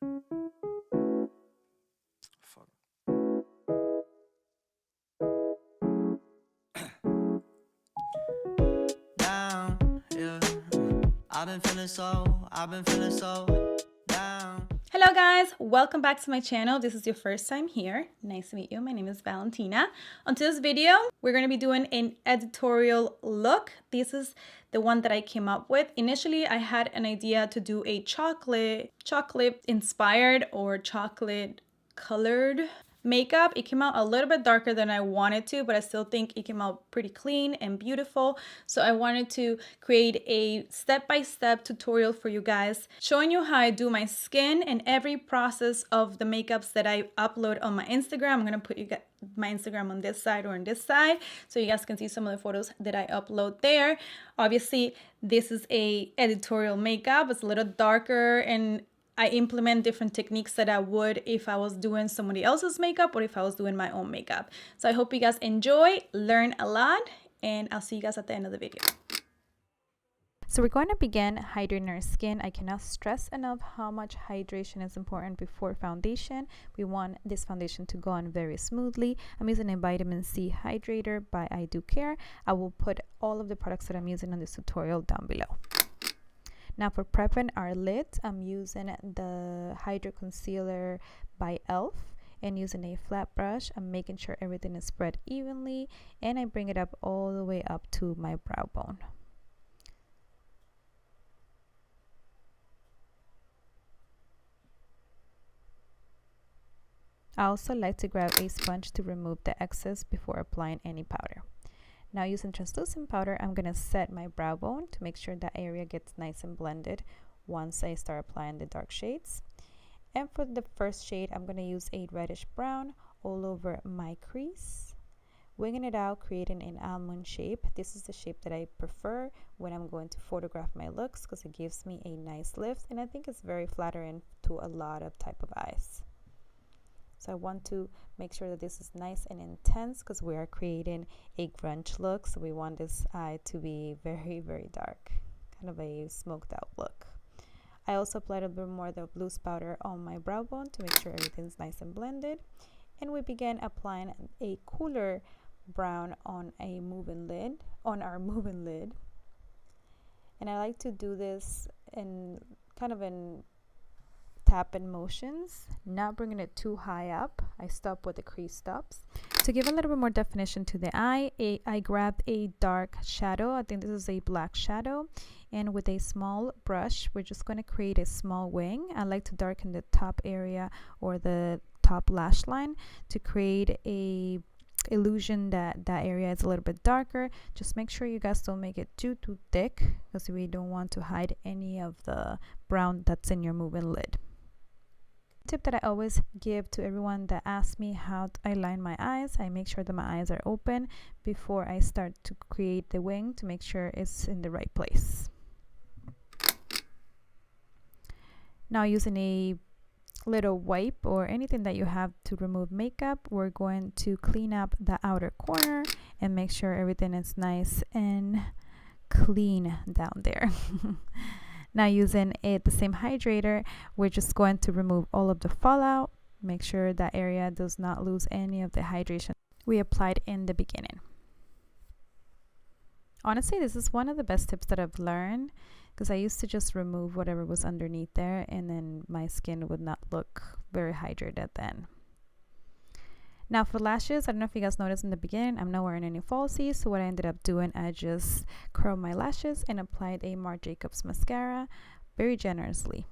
Fuck. Down, yeah. I've been feeling so down. Hello guys, welcome back to my channel. This is your first time here. Nice to meet you. My name is Valentina. On today's video, we're going to be doing an editorial look. This is the one that I came up with. Initially, I had an idea to do a chocolate inspired or chocolate colored makeup. It came out a little bit darker than I wanted to, but I still think it came out pretty clean and beautiful. So I wanted to create a step-by-step tutorial for you guys, showing you how I do my skin and every process of the makeups that I upload on my Instagram. I'm gonna put my Instagram on this side or on this side so you guys can see some of the photos that I upload there. Obviously, this is a editorial makeup. It's a little darker and I implement different techniques that I would if I was doing somebody else's makeup or if I was doing my own makeup. So I hope you guys enjoy, learn a lot, and I'll see you guys at the end of the video. So we're going to begin hydrating our skin. I cannot stress enough how much hydration is important before foundation. We want this foundation to go on very smoothly. I'm using a vitamin C hydrator by I Do Care. I will put all of the products that I'm using in this tutorial down below. Now for prepping our lids, I'm using the Hydro Concealer by e.l.f. and using a flat brush. I'm making sure everything is spread evenly and I bring it up all the way up to my brow bone. I also like to grab a sponge to remove the excess before applying any powder. Now using translucent powder, I'm going to set my brow bone to make sure that area gets nice and blended once I start applying the dark shades. And for the first shade, I'm going to use a reddish brown all over my crease, winging it out, creating an almond shape. This is the shape that I prefer when I'm going to photograph my looks because it gives me a nice lift and I think it's very flattering to a lot of type of eyes. So I want to make sure that this is nice and intense because we are creating a grunge look. So we want this eye to be very, very dark, kind of a smoked out look. I also applied a bit more of the loose powder on my brow bone to make sure everything's nice and blended. And we began applying a cooler brown on our moving lid. And I like to do this in kind of in tap-in motions, not bringing it too high up. I stop with the crease stops. To give a little bit more definition to the eye, I grabbed a dark shadow. I think this is a black shadow. And with a small brush, we're just going to create a small wing. I like to darken the top area or the top lash line to create a illusion that that area is a little bit darker. Just make sure you guys don't make it too thick because we don't want to hide any of the brown that's in your moving lid. Tip that I always give to everyone that asks me how I line my eyes, I make sure that my eyes are open before I start to create the wing to make sure it's in the right place. Now using a little wipe or anything that you have to remove makeup, we're going to clean up the outer corner and make sure everything is nice and clean down there. Now using the same hydrator, we're just going to remove all of the fallout, make sure that area does not lose any of the hydration we applied in the beginning. Honestly, this is one of the best tips that I've learned because I used to just remove whatever was underneath there and then my skin would not look very hydrated then. Now for lashes, I don't know if you guys noticed in the beginning, I'm not wearing any falsies. So what I ended up doing, I just curled my lashes and applied a Marc Jacobs mascara very generously.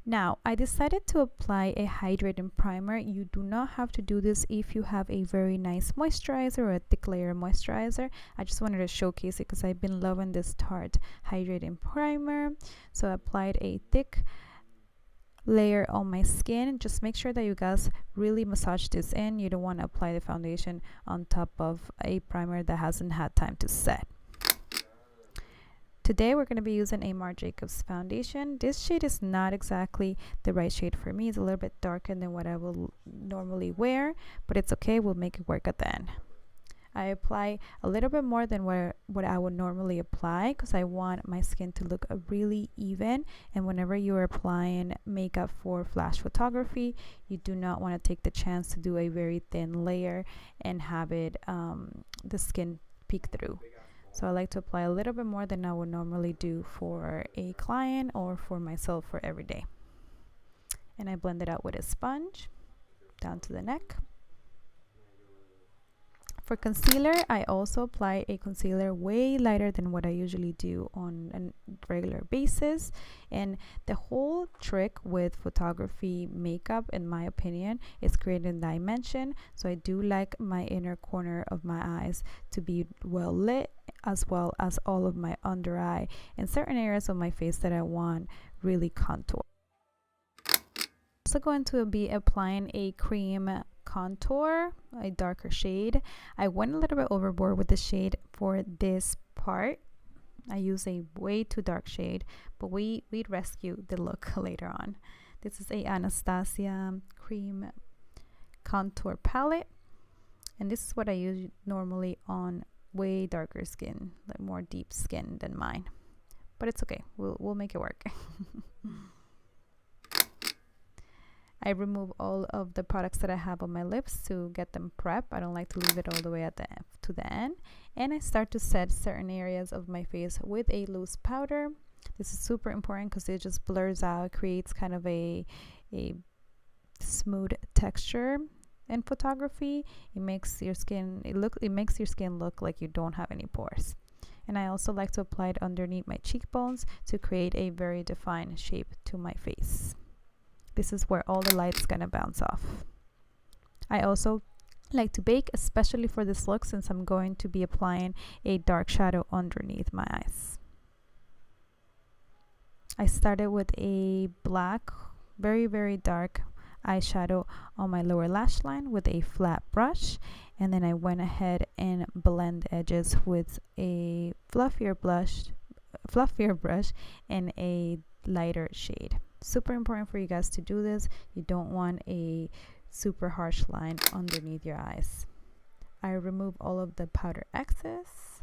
Now, I decided to apply a hydrating primer. You do not have to do this if you have a very nice moisturizer or a thick layer moisturizer. I just wanted to showcase it because I've been loving this Tarte hydrating primer. So I applied a thick layer on my skin. Just make sure that you guys really massage this in. You don't want to apply the foundation on top of a primer that hasn't had time to set. Today we're going to be using a Marc Jacobs foundation. This shade is not exactly the right shade for me. It's a little bit darker than what I will normally wear, but it's okay. We'll make it work at the end. I apply a little bit more than what I would normally apply because I want my skin to look really even. And whenever you are applying makeup for flash photography, you do not want to take the chance to do a very thin layer and have it the skin peek through. So I like to apply a little bit more than I would normally do for a client or for myself for every day. And I blend it out with a sponge down to the neck. For concealer, I also apply a concealer way lighter than what I usually do on a regular basis. And the whole trick with photography makeup, in my opinion, is creating dimension. So I do like my inner corner of my eyes to be well lit, as well as all of my under eye and certain areas of my face that I want really contour. Also going to be applying a cream contour, a darker shade. I went a little bit overboard with the shade for this part. I use a way too dark shade, but we'd rescue the look later on. This is a Anastasia cream contour palette, and this is what I use normally on way darker skin, like more deep skin than mine, but it's okay, we'll make it work. I remove all of the products that I have on my lips to get them prep. I don't like to leave it all the way to the end. And I start to set certain areas of my face with a loose powder. This is super important because it just blurs out, creates kind of a smooth texture. In photography, it makes your skin look like you don't have any pores. And I also like to apply it underneath my cheekbones to create a very defined shape to my face. This is where all the light's gonna bounce off. I also like to bake, especially for this look, since I'm going to be applying a dark shadow underneath my eyes. I started with a black, very, very dark eyeshadow on my lower lash line with a flat brush, and then I went ahead and blend edges with a fluffier brush and a lighter shade. Super important for you guys to do this. You don't want a super harsh line underneath your eyes. I remove all of the powder excess.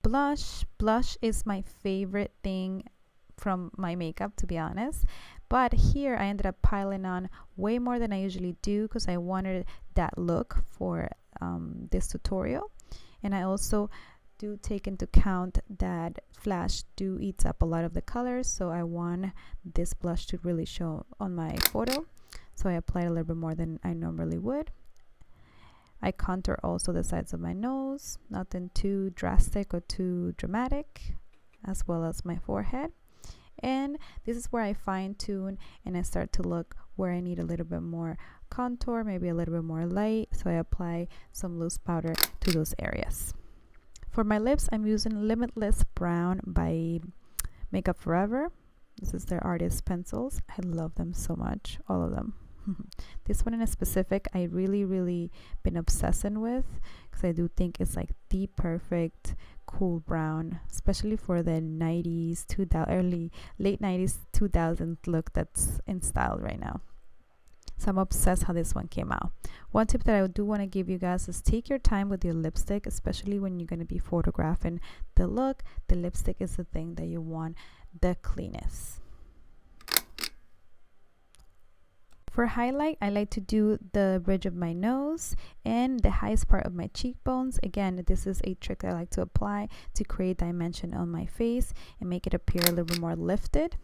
Blush is my favorite thing from my makeup, to be honest, but here I ended up piling on way more than I usually do because I wanted that look for this tutorial. And I also do take into account that flash eats up a lot of the colors, so I want this blush to really show on my photo, so I applied a little bit more than I normally would. I contour also the sides of my nose, nothing too drastic or too dramatic, as well as my forehead. And this is where I fine tune and I start to look where I need a little bit more contour, maybe a little bit more light, so I apply some loose powder to those areas. For my lips, I'm using Limitless Brown by Makeup Forever. This is their artist pencils. I love them so much, all of them. This one in a specific, I really been obsessing with because I do think it's like the perfect cool brown, especially for the 90s, late 90s, 2000s look that's in style right now. So I'm obsessed how this one came out. One tip that I do want to give you guys is take your time with your lipstick, especially when you're going to be photographing the look. The lipstick is the thing that you want the cleanest. For highlight, I like to do the bridge of my nose and the highest part of my cheekbones. Again, this is a trick I like to apply to create dimension on my face and make it appear a little bit more lifted.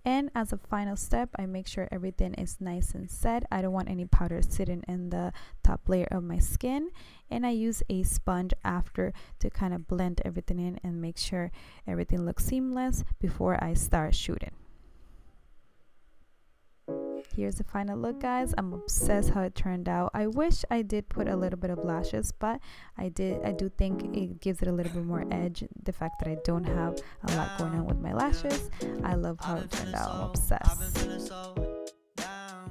And as a final step, I make sure everything is nice and set. I don't want any powder sitting in the top layer of my skin. And I use a sponge after to kind of blend everything in and make sure everything looks seamless before I start shooting. Here's the final look, guys. I'm obsessed how it turned out. I wish I did put a little bit of lashes, but I do think it gives it a little bit more edge. The fact that I don't have a lot going on with my lashes. I love how it turned out. I'm obsessed.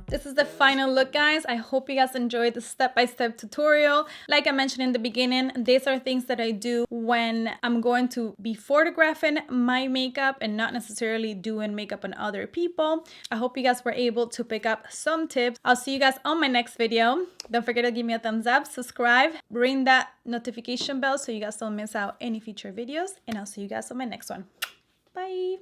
This is the final look, guys. I hope you guys enjoyed the step-by-step tutorial. Like I mentioned in the beginning, these are things that I do when I'm going to be photographing my makeup and not necessarily doing makeup on other people. I hope you guys were able to pick up some tips. I'll see you guys on my next video. Don't forget to give me a thumbs up, subscribe, ring that notification bell so you guys don't miss out any future videos, and I'll see you guys on my next one. Bye.